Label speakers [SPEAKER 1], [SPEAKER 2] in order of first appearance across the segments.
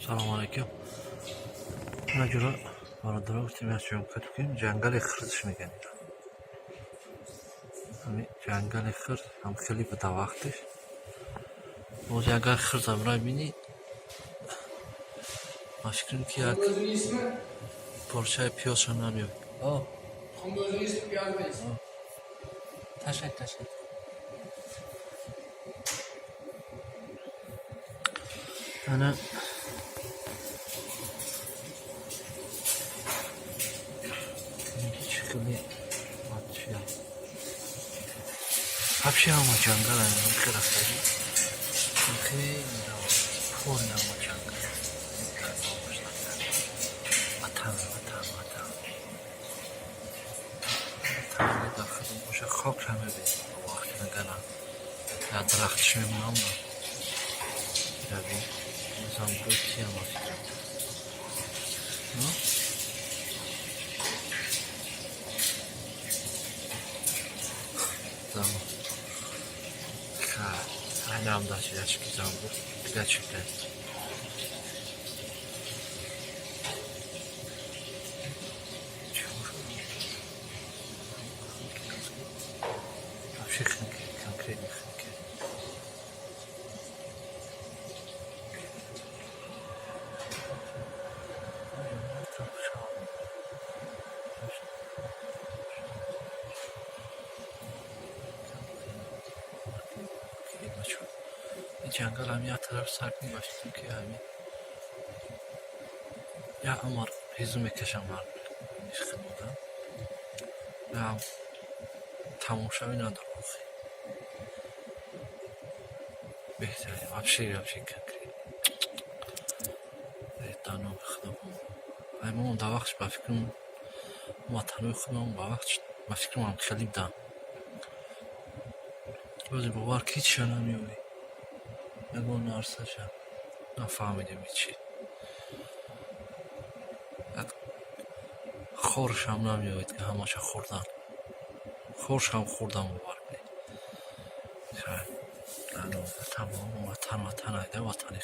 [SPEAKER 1] سلام علیکم. من جلو برادرها گفتیم از جمعه کنیم جنگل خردش میگن همین جنگل خرد هم خیلی به وقتش o جنگل خرد هم را بینی مشکل که یک پرچه پیاز هم نمیاد تشک انا شکلی ماتشیا هفشه هم جنگل هم خیلی خیلی خیلی پر نما جنگل وطن داخل باشه خاک همه بید وقتی نگنم یا درختش میمونم روی نظام بود که هم آفیدم زمان که هم داشتی داشتی زمان بود که چکه هفشه خیلی جنگل هم یه طرف سرکنی باشتیم که همین یا امار هیزو میکشم هر نیشخن بودم یا تماشاوی ندارم بهتره هفشه کنکری دانو بخدم اما اون دا وقتش با فکرم وطنوی خودم با وقتش با فکرم هم خیلی بدم روزی باور که هیچ شا نمیوی نگو نارسه شا نفهمیدیم هیچی خورش هم نمیوید که همه شا خوردن خورش هم خوردم باور کنید تمام وطن ایده وطنی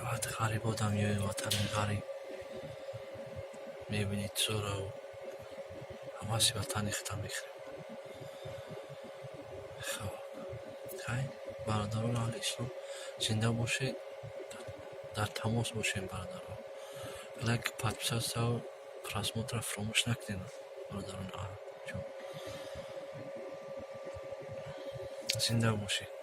[SPEAKER 1] وقت غریب آدم یه وطن غریب میبینید زوره و همه سی وطنی خطا میخریم خب خیلی برادران اهل اسلام زنده باشید در تماس باشیم برادران لایک подписаться و просмотра فراموش نکنید برادران اهل زنده باشید